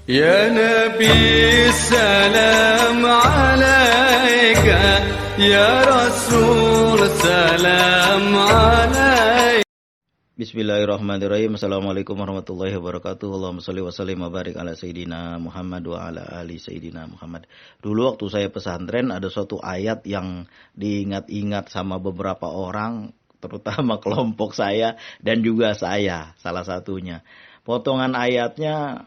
Ya Nabi salam alaika, Ya Rasul salam alaika. Bismillahirrahmanirrahim. Assalamualaikum warahmatullahi wabarakatuh. Allahumma sholli wa sallim wa barik ala Sayyidina Muhammad wa ala ali Sayyidina Muhammad. Dulu waktu saya pesantren ada suatu ayat yang diingat-ingat sama beberapa orang, terutama kelompok saya dan juga saya salah satunya. Potongan ayatnya,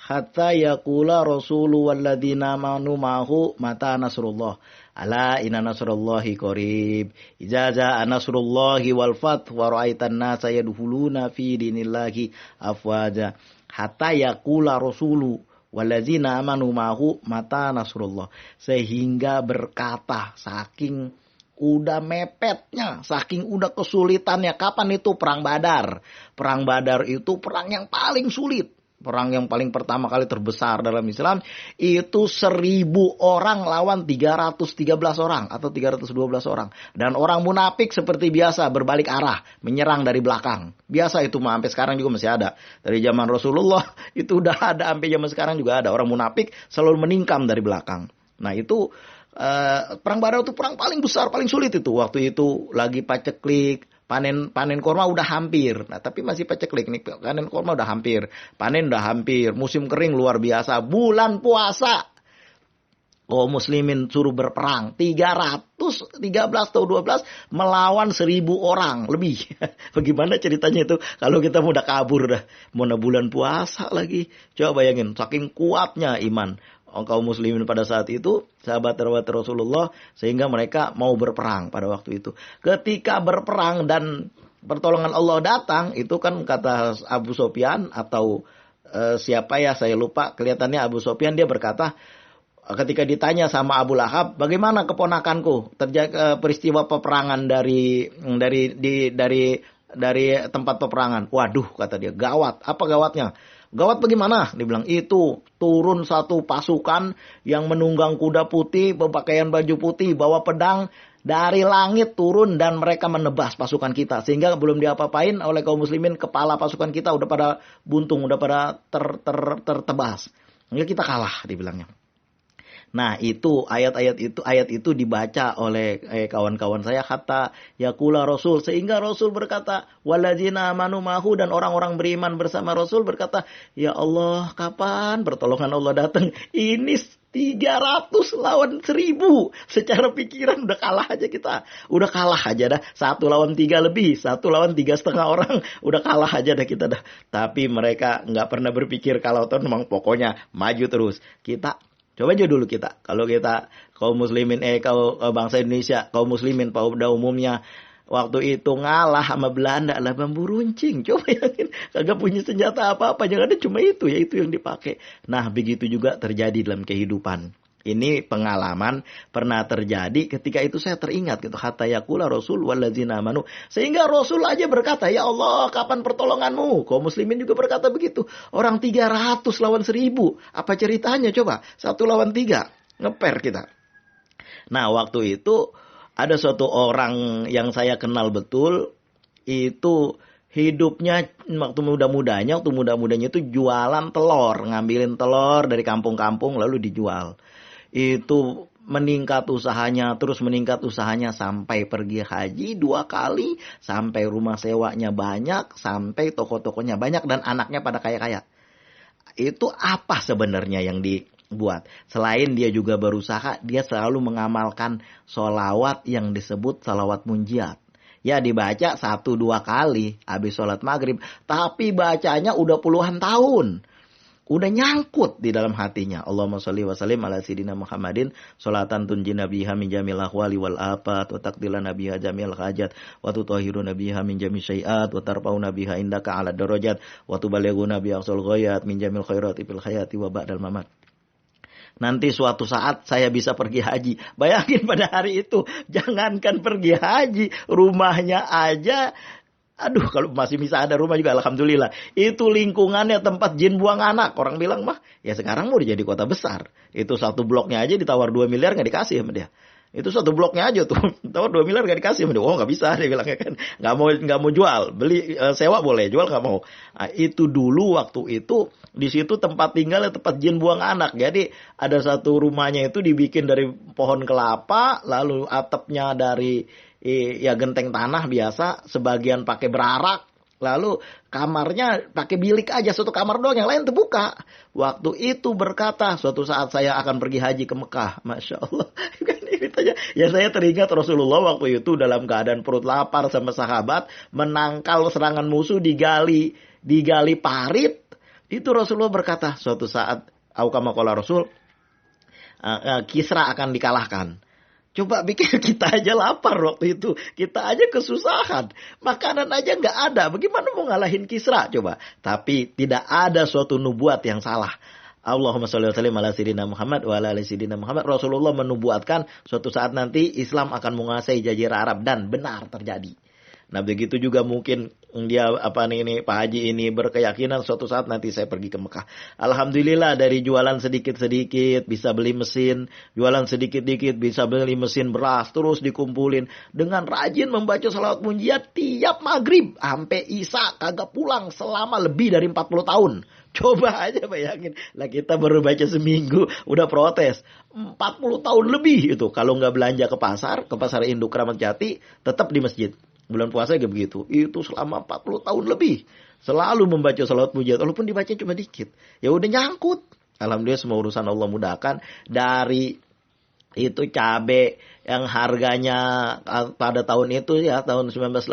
hatta yaqula rasulu walladzina amanu ma'hu mata nasrullah. Ala inna nasrullahi qarib. Idza jaa nasrullahi wal fath wa ra'aitan nasa yadkhuluna fi dinillahi afwaja. Hatta yaqula rasulu walladzina amanu ma'hu mata nasrullah. Sehingga berkata, saking udah mepetnya, saking udah kesulitannya, kapan itu perang Badar. Perang Badar itu perang yang paling sulit. Perang yang paling pertama kali terbesar dalam Islam. Itu 1.000 orang lawan 313 orang atau 312 orang. Dan orang munafik seperti biasa berbalik arah, menyerang dari belakang. Biasa itu sampai sekarang juga masih ada. Dari zaman Rasulullah itu udah ada, sampai zaman sekarang juga ada. Orang munafik selalu meningkam dari belakang. Nah itu perang Badar itu perang paling besar, paling sulit itu. Waktu itu lagi paceklik. Panen korma udah hampir. Nah, tapi masih paceklik nih. Panen korma udah hampir. Panen udah hampir. Musim kering luar biasa. Bulan puasa. Oh, muslimin suruh berperang. 313 atau 12 melawan 1.000 orang lebih. Bagaimana ceritanya itu? Kalau kita udah kabur dah. Mana bulan puasa lagi. Coba bayangin. Saking kuatnya iman kaum muslimin pada saat itu, sahabat-sahabat Rasulullah, sehingga mereka mau berperang pada waktu itu. Ketika berperang dan pertolongan Allah datang, itu kan kata Abu Sufyan atau siapa ya saya lupa, kelihatannya Abu Sufyan, dia berkata ketika ditanya sama Abu Lahab, bagaimana keponakanku terjadi peristiwa peperangan dari tempat peperangan. Waduh, kata dia, gawat. Apa gawatnya? Gawat bagaimana? Dia bilang, itu turun satu pasukan yang menunggang kuda putih, berpakaian baju putih, bawa pedang, dari langit turun dan mereka menebas pasukan kita. Sehingga belum diapa-apain oleh kaum muslimin, kepala pasukan kita udah pada buntung, udah pada tertebas. Sehingga kita kalah, dibilangnya. Nah itu ayat itu dibaca oleh kawan-kawan saya, kata yaqula Rasul, sehingga Rasul berkata walladzina amanu ma'hu, dan orang-orang beriman bersama Rasul berkata, ya Allah, kapan pertolongan Allah datang? Ini 300 lawan 1.000. Secara pikiran udah kalah aja kita. Udah kalah aja dah. 1 lawan 3 lebih. 1 lawan 3,5 orang. Udah kalah aja dah kita dah. Tapi mereka nggak pernah berpikir kalau tuh memang pokoknya maju terus. Kita coba aja dulu kita. Kalau kita kaum muslimin, kalau bangsa Indonesia, kaum muslimin pada umumnya, waktu itu ngalah sama Belanda lah bambu runcing. Coba yakin, kagak punya senjata apa-apa. Jangan ada, cuma itu, ya itu yang dipakai. Nah begitu juga terjadi dalam kehidupan. Ini pengalaman pernah terjadi, ketika itu saya teringat gitu. Hatta yaqula Rasul walladzina amanu. Sehingga Rasul aja berkata, ya Allah, kapan pertolonganmu? Kaum muslimin juga berkata begitu. Orang 300 lawan 1.000. Apa ceritanya coba? 1 lawan 3. Ngeper kita. Nah waktu itu ada suatu orang yang saya kenal betul. Itu hidupnya waktu muda-mudanya itu jualan telur. Ngambilin telur dari kampung-kampung lalu dijual. Itu meningkat usahanya, terus meningkat usahanya sampai pergi haji 2 kali, sampai rumah sewanya banyak, sampai toko-tokonya banyak, dan anaknya pada kaya-kaya. Itu apa sebenarnya yang dibuat? Selain dia juga berusaha, dia selalu mengamalkan sholawat yang disebut sholawat munjiat. Ya dibaca 1-2 kali habis sholat maghrib, tapi bacanya udah puluhan tahun. Udah nyangkut di dalam hatinya. Allahumma sholli wa sallim ala sayyidina Muhammadin sholatan tunjina biha min jamil ahwali wal afat wa taqdilana biha jamil hajat wa tutahhiruna biha min jamil syai'at wa tarfauna biha indaka ala darajat wa tubalighuna biha aqsal ghayat min jamil khairati fil hayati wa ba'dal mamat. Nanti suatu saat saya bisa pergi haji. Bayangin pada hari itu, jangankan pergi haji, rumahnya aja, aduh, kalau masih bisa ada rumah juga alhamdulillah. Itu lingkungannya tempat jin buang anak. Orang bilang mah, ya sekarang mau jadi kota besar. Itu 1 bloknya aja ditawar 2 miliar gak dikasih sama dia. Itu 1 bloknya aja tuh. Tawar 2 miliar gak dikasih sama dia. Oh gak bisa, dia bilangnya kan. Gak mau jual. Beli sewa boleh, jual gak mau. Nah, itu dulu waktu itu Di situ tempat tinggalnya tempat jin buang anak. Jadi ada satu rumahnya itu dibikin dari pohon kelapa, lalu atapnya dari ya genteng tanah biasa, sebagian pakai berarak. Lalu kamarnya pakai bilik aja, satu kamar doang, yang lain terbuka. Waktu itu berkata, suatu saat saya akan pergi haji ke Mekah. Masya Allah. Ya saya teringat Rasulullah waktu itu dalam keadaan perut lapar sama sahabat, menangkal serangan musuh digali parit. Itu Rasulullah berkata, suatu saat, Aukama qala Rasul, Kisra akan dikalahkan. Coba pikir, kita aja lapar waktu itu. Kita aja kesusahan. Makanan aja nggak ada. Bagaimana mau ngalahin Kisra? Coba. Tapi tidak ada suatu nubuat yang salah. Allahumma sholli wa sallim ala sayyidina Muhammad wa ala ali sayyidina Muhammad. Rasulullah menubuatkan suatu saat nanti Islam akan menguasai jazirah Arab. Dan benar terjadi. Nah begitu juga mungkin dia Pak Haji ini berkeyakinan suatu saat nanti saya pergi ke Mekah. Alhamdulillah dari jualan sedikit-sedikit bisa beli mesin, jualan sedikit-sedikit bisa beli mesin beras, terus dikumpulin dengan rajin membaca salawat munjiat tiap maghrib sampai isya kagak pulang selama lebih dari 40 tahun. Coba aja bayangin, lah kita baru baca seminggu udah protes. 40 tahun lebih itu kalau nggak belanja ke pasar induk Kramat Jati, tetap di masjid. Bulan puasa kayak begitu. Itu selama 40 tahun lebih. Selalu membaca salawat pujian. Walaupun dibaca cuma dikit. Ya udah nyangkut. Alhamdulillah semua urusan Allah mudahkan. Dari itu cabai yang harganya pada tahun itu ya, tahun 1980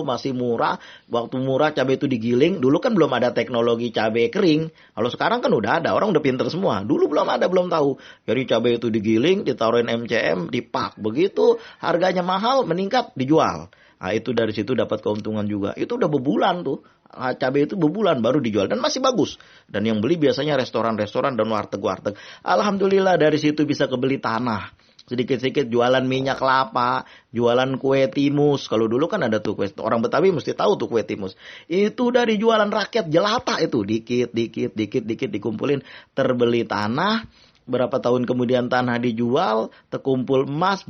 masih murah. Waktu murah cabai itu digiling. Dulu kan belum ada teknologi cabai kering. Kalau sekarang kan udah ada. Orang udah pinter semua. Dulu belum ada, belum tahu. Jadi cabai itu digiling, ditaruhin MCM, dipak. Begitu harganya mahal, meningkat, dijual. Nah, itu dari situ dapat keuntungan juga. Itu udah bebulan tuh. Cabai itu bebulan baru dijual. Dan masih bagus. Dan yang beli biasanya restoran-restoran dan warteg-warteg. Alhamdulillah dari situ bisa kebeli tanah. Sedikit-sedikit jualan minyak kelapa. Jualan kue timus. Kalau dulu kan ada tuh kue. Orang Betawi mesti tahu tuh kue timus. Itu dari jualan rakyat jelata itu. Dikit dikumpulin. Terbeli tanah. Berapa tahun kemudian tanah dijual, terkumpul emas,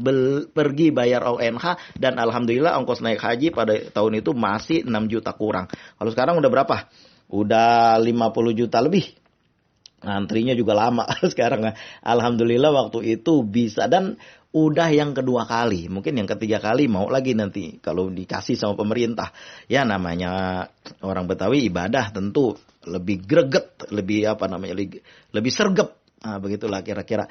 pergi bayar ONH, dan alhamdulillah ongkos naik haji pada tahun itu masih 6 juta kurang. Kalau sekarang udah berapa? Udah 50 juta lebih. Antrinya juga lama sekarang. Alhamdulillah waktu itu bisa, dan udah yang kedua kali. Mungkin yang ketiga kali mau lagi nanti kalau dikasih sama pemerintah. Ya namanya orang Betawi ibadah tentu lebih greget, lebih lebih sergep. Nah, begitulah kira-kira.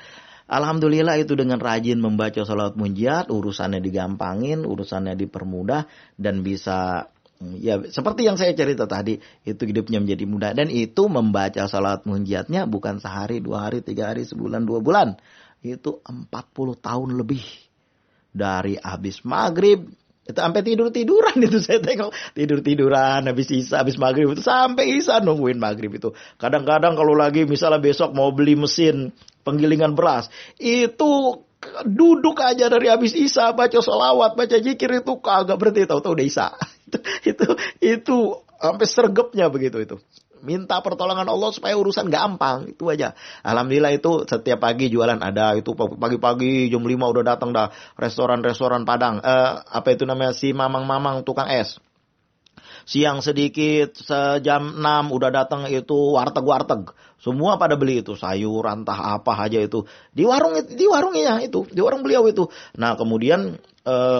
Alhamdulillah itu dengan rajin membaca salawat munjiat, urusannya digampangin, urusannya dipermudah, dan bisa, ya seperti yang saya cerita tadi, itu hidupnya menjadi mudah. Dan itu membaca salawat munjiatnya bukan sehari, 2 hari, 3 hari, sebulan, 2 bulan. Itu 40 tahun lebih. Dari habis maghrib, itu sampai tiduran itu saya tengok. Tiduran habis isya, habis maghrib itu sampai isya nungguin maghrib itu. Kadang-kadang kalau lagi misalnya besok mau beli mesin penggilingan beras, itu duduk aja dari habis isya baca sholawat, baca zikir itu kagak berhenti, tahu-tahu udah isya. itu sampai sergapnya begitu itu. Minta pertolongan Allah supaya urusan gampang. Itu aja. Alhamdulillah itu setiap pagi jualan ada. Itu pagi-pagi jam 5 udah datang dah. Restoran-restoran Padang. Apa itu namanya? Si mamang-mamang tukang es. Siang sedikit, jam 6 udah datang itu warteg-warteg. Semua pada beli itu. Sayur, entah apa aja itu. Di warungnya itu. Di warung beliau itu. Nah kemudian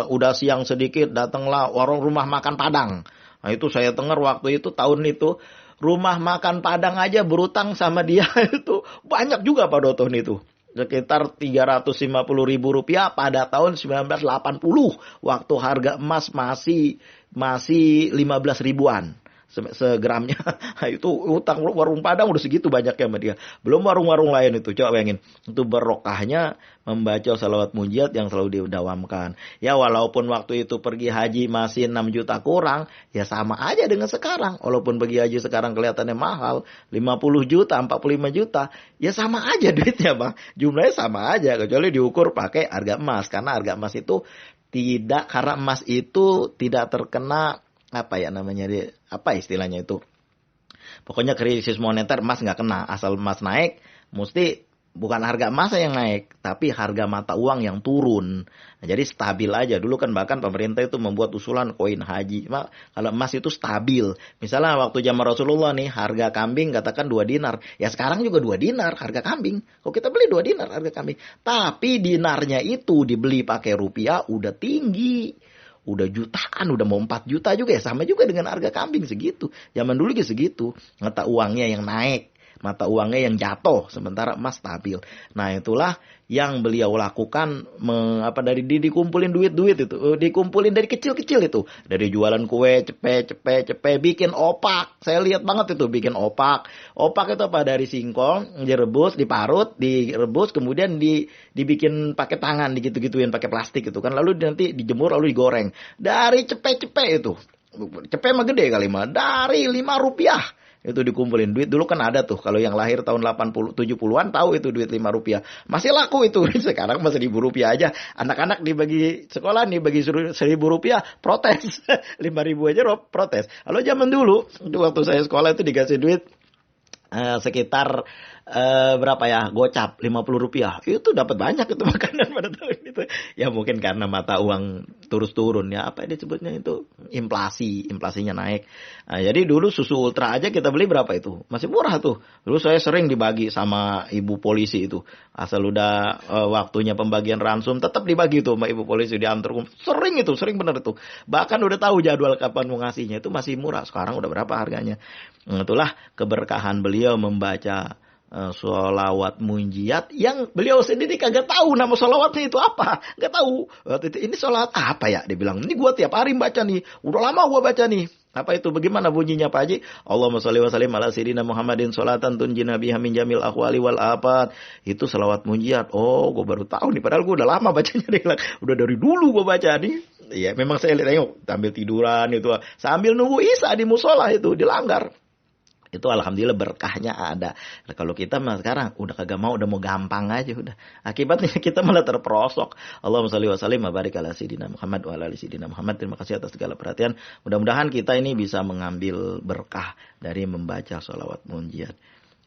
udah siang sedikit datanglah warung rumah makan Padang. Nah itu saya dengar waktu itu tahun itu. Rumah makan Padang aja berutang sama dia itu banyak juga pada tahun itu. Sekitar 350.000 rupiah pada tahun 1980. Waktu harga emas masih 15 ribuan segramnya. Itu utang warung Padang udah segitu banyaknya sama dia. Belum warung-warung lain itu. Coba bayangin. Itu berokahnya membaca salawat munjiat yang selalu didawamkan. Ya walaupun waktu itu pergi haji masih 6 juta kurang. Ya sama aja dengan sekarang. Walaupun pergi haji sekarang kelihatannya mahal. 50 juta, 45 juta. Ya sama aja duitnya bang. Jumlahnya sama aja. Kecuali diukur pakai harga emas. Karena harga emas itu karena emas itu tidak terkena apa istilahnya itu. Pokoknya krisis moneter emas nggak kena. Asal emas naik, mesti bukan harga emas yang naik, tapi harga mata uang yang turun. Nah, jadi stabil aja. Dulu kan bahkan pemerintah itu membuat usulan koin haji. Kalau emas itu stabil. Misalnya waktu zaman Rasulullah nih, harga kambing katakan 2 dinar. Ya sekarang juga 2 dinar harga kambing. Kalau kita beli 2 dinar harga kambing. Tapi dinarnya itu dibeli pakai rupiah udah tinggi. Udah jutaan, udah mau 4 juta juga ya. Sama juga dengan harga kambing segitu. Zaman dulu juga segitu. Mata uangnya yang naik. Mata uangnya yang jatuh, sementara emas stabil. Nah itulah yang beliau lakukan, dikumpulin duit-duit itu, dikumpulin dari kecil-kecil itu, dari jualan kue, cepe, bikin opak. Saya lihat banget itu bikin opak. Opak itu apa? Dari singkong, direbus, diparut, direbus, kemudian dibikin pakai tangan, digitu-gituin pakai plastik itu kan, lalu nanti dijemur, lalu digoreng. Dari cepe itu, cepe mah gede kali mah, dari 5 rupiah. Itu dikumpulin duit. Dulu kan ada tuh, kalau yang lahir tahun 80 70-an tahu itu duit 5 rupiah. Masih laku itu. Sekarang masih 1.000 rupiah aja. Anak-anak dibagi sekolah nih bagi 1.000 rupiah protes. 5.000 aja protes. Kalau zaman dulu waktu saya sekolah itu dikasih duit sekitar berapa ya, gocap 50 rupiah, itu dapat banyak itu makanan pada tahun itu. Ya mungkin karena mata uang terus turun ya, apa disebutnya itu, inflasinya naik. Nah, jadi dulu susu ultra aja kita beli berapa itu, masih murah tuh. Dulu saya sering dibagi sama ibu polisi itu, asal udah waktunya pembagian ransum tetap dibagi tuh sama ibu polisi, diantar. Sering bener itu, bahkan udah tahu jadwal kapan mau ngasihnya, itu masih murah. Sekarang udah berapa harganya. Nah, itulah keberkahan beliau membaca sholawat munjiat yang beliau sendiri kagak tahu nama sholawatnya itu apa, nggak tahu. Waktu itu, ini sholawat apa ya? Dia bilang, ini gua tiap hari baca nih, udah lama gua baca nih. Apa itu? Bagaimana bunyinya Pak Haji? Allahumma sholli wa sallim ala sayyidina Muhammadin sholatan tunjina biha min jamil ahwali wal afat. Itu sholawat munjiat. Oh, gua baru tahu nih, padahal gua udah lama bacanya. Udah dari dulu gua baca nih. Ya memang saya lihat, sambil tiduran itu, sambil nunggu isya di musola itu dilanggar. Itu alhamdulillah berkahnya ada. Nah, kalau kita mah sekarang udah kagak mau, udah mau gampang aja udah. Akibatnya kita malah terperosok. Allahumma sholli wa sallim wa barik ala sayyidina Muhammad wa ala ali sayyidina Muhammad. Terima kasih atas segala perhatian. Mudah-mudahan kita ini bisa mengambil berkah dari membaca sholawat munjiat.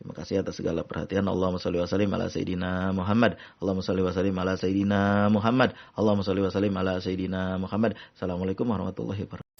Terima kasih atas segala perhatian. Allahumma sholli wa sallim ala sayyidina Muhammad. Allahumma sholli wa sallim ala sayyidina Muhammad. Allahumma sholli wa sallim ala sayyidina Muhammad. Assalamualaikum warahmatullahi wabarakatuh.